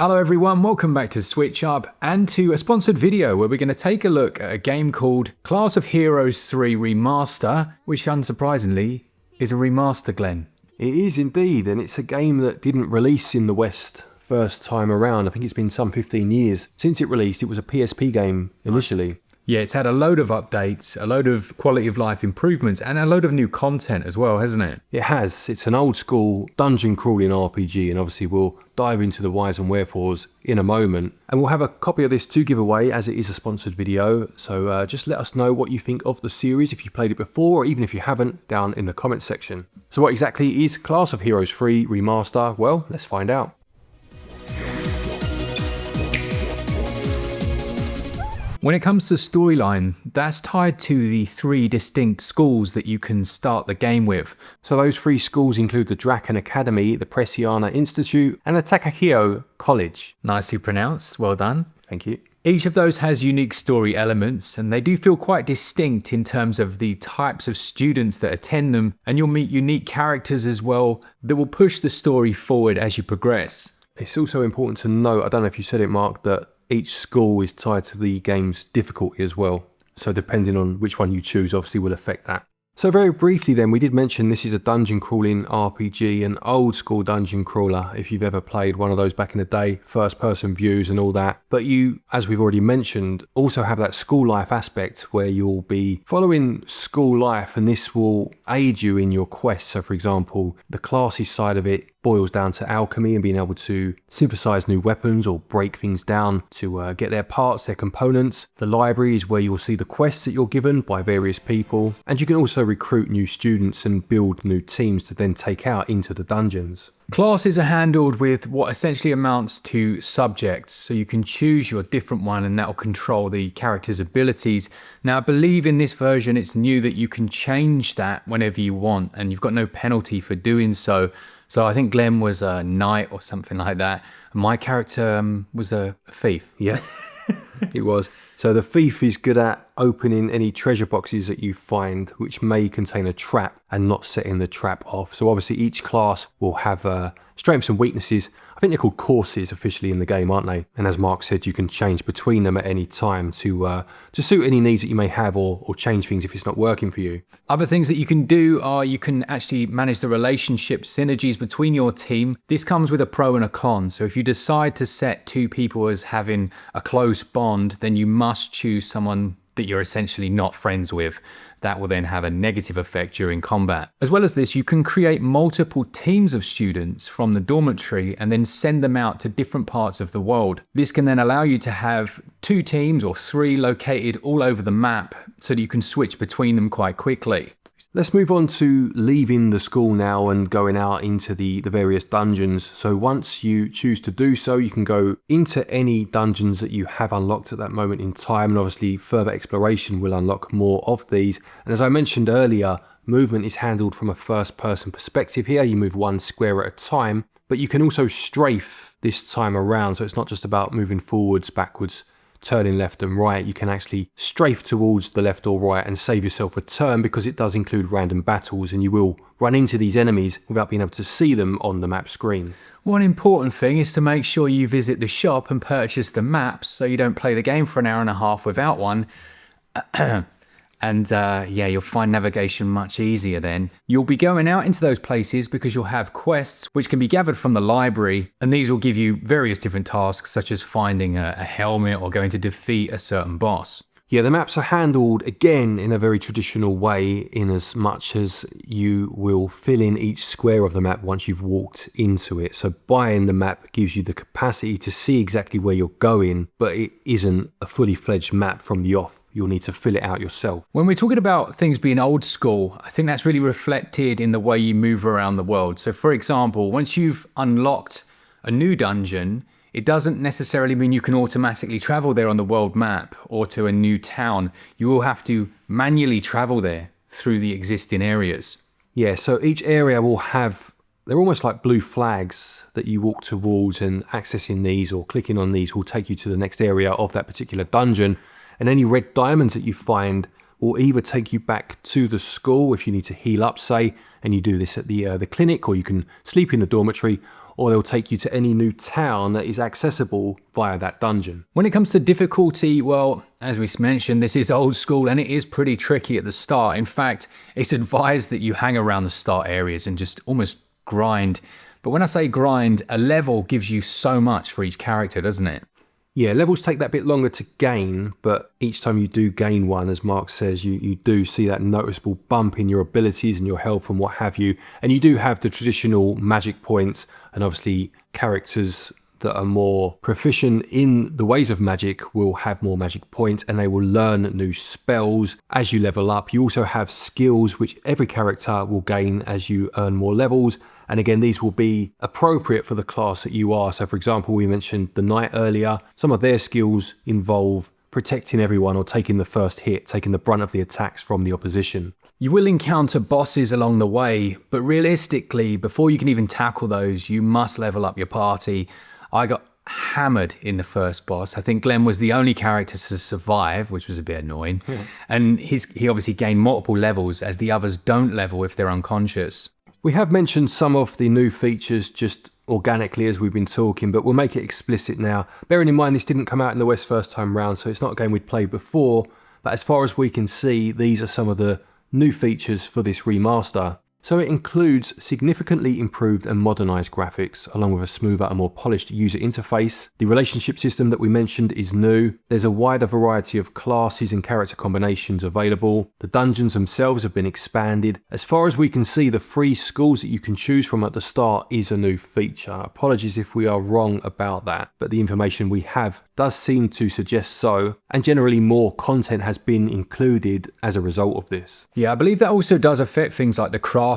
Hello everyone, welcome back to SwitchUp and to a sponsored video where we're going to take a look at a game called Class of Heroes 3 Remaster, which unsurprisingly is a remaster, Glen. It is indeed, and it's a game that didn't release in the West first time around. I think it's been some 15 years since it released. It was a PSP game initially. Yeah, it's had a load of updates, a load of quality of life improvements, and a load of new content as well, hasn't it? It has. It's an old school dungeon crawling RPG, and obviously we'll dive into the whys and wherefores in a moment. And we'll have a copy of this to give away as it is a sponsored video. So just let us know what you think of the series if you played it before, or even if you haven't, down in the comments section. So what exactly is Class of Heroes 3 Remaster? Well, let's find out. When it comes to storyline, that's tied to the 3 distinct schools that you can start the game with. So those 3 schools include the Draken Academy, the Presiana Institute, and the Takahio College. Nicely pronounced, well done. Thank you. Each of those has unique story elements, and they do feel quite distinct in terms of the types of students that attend them, and you'll meet unique characters as well that will push the story forward as you progress. It's also important to note, I don't know if you said it, Mark, that each school is tied to the game's difficulty as well. So depending on which one you choose, obviously will affect that. So very briefly then, we did mention this is a dungeon crawling RPG, an old school dungeon crawler, if you've ever played one of those back in the day, first person views and all that. But you, as we've already mentioned, also have that school life aspect where you'll be following school life, and this will aid you in your quest. So for example, the classes side of it boils down to alchemy and being able to synthesize new weapons or break things down to get their parts, their components. The library is where you'll see the quests that you're given by various people, and you can also recruit new students and build new teams to then take out into the dungeons. Classes are handled with what essentially amounts to subjects, so you can choose your different one and that will control the character's abilities. Now I believe in this version it's new that you can change that whenever you want, and you've got no penalty for doing so. So I think Glen was a knight or something like that. My character was a thief. Yeah, it was. So the thief is good at opening any treasure boxes that you find which may contain a trap and not setting the trap off. So obviously each class will have strengths and weaknesses. I think they're called courses officially in the game, aren't they? And as Mark said, you can change between them at any time to suit any needs that you may have, or change things if it's not working for you. Other things that you can do are you can actually manage the relationship synergies between your team. This comes with a pro and a con. So if you decide to set 2 people as having a close bond, then you must choose someone that you're essentially not friends with. That will then have a negative effect during combat. As well as this, you can create multiple teams of students from the dormitory and then send them out to different parts of the world. This can then allow you to have 2 teams or 3 located all over the map so that you can switch between them quite quickly. Let's move on to leaving the school now and going out into the various dungeons. So once you choose to do so, you can go into any dungeons that you have unlocked at that moment in time. And obviously further exploration will unlock more of these. And as I mentioned earlier, movement is handled from a first person perspective here. You move 1 square at a time, but you can also strafe this time around. So it's not just about moving forwards, backwards, turning left and right. You can actually strafe towards the left or right and save yourself a turn, because it does include random battles and you will run into these enemies without being able to see them on the map screen. One important thing is to make sure you visit the shop and purchase the maps so you don't play the game for an hour and a half without one. And yeah, you'll find navigation much easier then. You'll be going out into those places because you'll have quests which can be gathered from the library, and these will give you various different tasks such as finding a helmet or going to defeat a certain boss. Yeah, the maps are handled again in a very traditional way, in as much as you will fill in each square of the map once you've walked into it. So buying the map gives you the capacity to see exactly where you're going, but it isn't a fully fledged map from the off. You'll need to fill it out yourself. When we're talking about things being old school, I think that's really reflected in the way you move around the world. So for example, once you've unlocked a new dungeon, it doesn't necessarily mean you can automatically travel there on the world map or to a new town. You will have to manually travel there through the existing areas. Yeah, so each area will have, they're almost like blue flags that you walk towards, and accessing these or clicking on these will take you to the next area of that particular dungeon. And any red diamonds that you find will either take you back to the school if you need to heal up, say, and you do this at the clinic, or you can sleep in the dormitory, or they'll take you to any new town that is accessible via that dungeon. When it comes to difficulty, well, as we mentioned, this is old school and it is pretty tricky at the start. In fact, it's advised that you hang around the start areas and just almost grind. But when I say grind, a level gives you so much for each character, doesn't it? Yeah, levels take that bit longer to gain, but each time you do gain one, as Mark says, you do see that noticeable bump in your abilities and your health and what have you. And you do have the traditional magic points, and obviously characters that are more proficient in the ways of magic will have more magic points, and they will learn new spells as you level up. You also have skills which every character will gain as you earn more levels. And again, these will be appropriate for the class that you are. So for example, we mentioned the knight earlier. Some of their skills involve protecting everyone or taking the first hit, taking the brunt of the attacks from the opposition. You will encounter bosses along the way, but realistically, before you can even tackle those, you must level up your party. I got hammered in the first boss. I think Glen was the only character to survive, which was a bit annoying. And he obviously gained multiple levels as the others don't level if they're unconscious. We have mentioned some of the new features just organically as we've been talking, but we'll make it explicit now. Bearing in mind this didn't come out in the West first time round, so it's not a game we'd played before, but as far as we can see, these are some of the new features for this remaster. So it includes significantly improved and modernised graphics, along with a smoother and more polished user interface. The relationship system that we mentioned is new. There's a wider variety of classes and character combinations available. The dungeons themselves have been expanded. As far as we can see, the free schools that you can choose from at the start is a new feature. Apologies if we are wrong about that, but the information we have does seem to suggest so, and generally more content has been included as a result of this. Yeah, I believe that also does affect things like the crafting.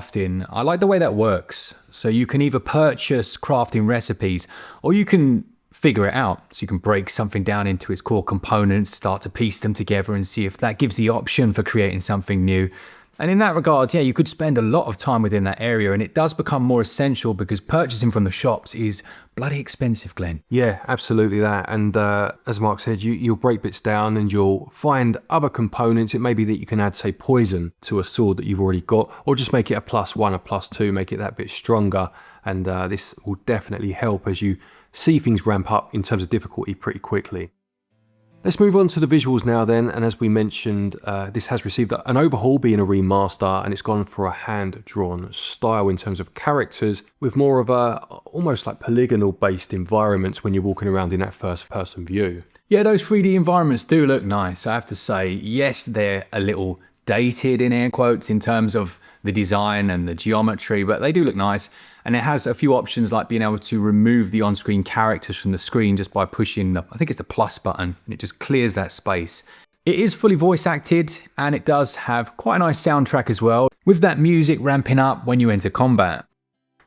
I like the way that works. So you can either purchase crafting recipes or you can figure it out. So you can break something down into its core components, start to piece them together and see if that gives the option for creating something new. And in that regard, yeah, you could spend a lot of time within that area, and it does become more essential because purchasing from the shops is bloody expensive, Glen. Yeah, absolutely that. And as Mark said, you'll break bits down and you'll find other components. It may be that you can add, say, poison to a sword that you've already got, or just make it a +1, a +2, make it that bit stronger. And this will definitely help as you see things ramp up in terms of difficulty pretty quickly. Let's move on to the visuals now then, and as we mentioned, this has received an overhaul being a remaster, and it's gone for a hand-drawn style in terms of characters, with more of a almost like polygonal-based environments when you're walking around in that first-person view. Yeah, those 3D environments do look nice, I have to say. Yes, they're a little dated in air quotes in terms of the design and the geometry, but they do look nice. And it has a few options like being able to remove the on-screen characters from the screen just by pushing the, I think it's the plus button, and it just clears that space. It is fully voice acted, and it does have quite a nice soundtrack as well, with that music ramping up when you enter combat.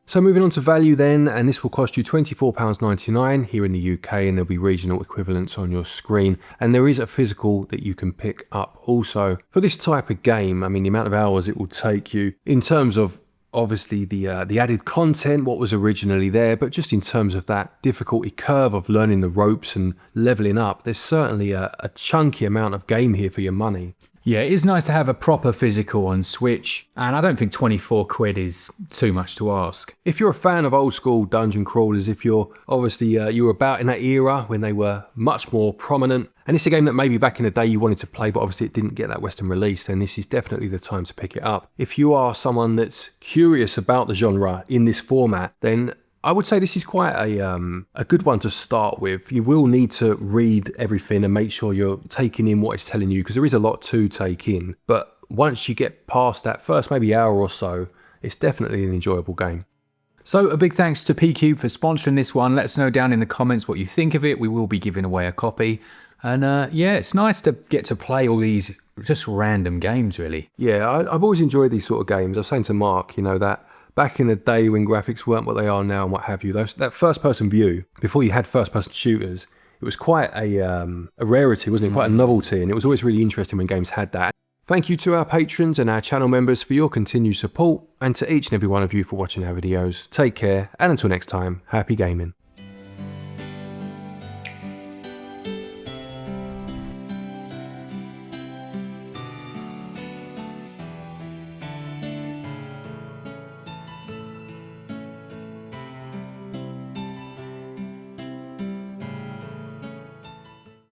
So moving on to value then, and this will cost you £24.99 here in the UK, and there'll be regional equivalents on your screen, and there is a physical that you can pick up also. For this type of game, I mean, the amount of hours it will take you in terms of obviously the added content, what was originally there, but just in terms of that difficulty curve of learning the ropes and leveling up, there's certainly a chunky amount of game here for your money. Yeah, it is nice to have a proper physical on Switch, and I don't think 24 quid is too much to ask. If you're a fan of old school dungeon crawlers, if you're obviously you were about in that era when they were much more prominent, and it's a game that maybe back in the day you wanted to play, but obviously it didn't get that Western release, then this is definitely the time to pick it up. If you are someone that's curious about the genre in this format, then I would say this is quite a good one to start with. You will need to read everything and make sure you're taking in what it's telling you, because there is a lot to take in. But once you get past that first maybe hour or so, it's definitely an enjoyable game. So a big thanks to PCube for sponsoring this one. Let us know down in the comments what you think of it. We will be giving away a copy. And yeah, it's nice to get to play all these just random games, really. Yeah, I've always enjoyed these sort of games. I was saying to Mark, you know, that back in the day when graphics weren't what they are now and what have you, that first-person view, before you had first-person shooters, it was quite a rarity, wasn't it? Quite a novelty, and it was always really interesting when games had that. Thank you to our patrons and our channel members for your continued support, and to each and every one of you for watching our videos. Take care, and until next time, happy gaming.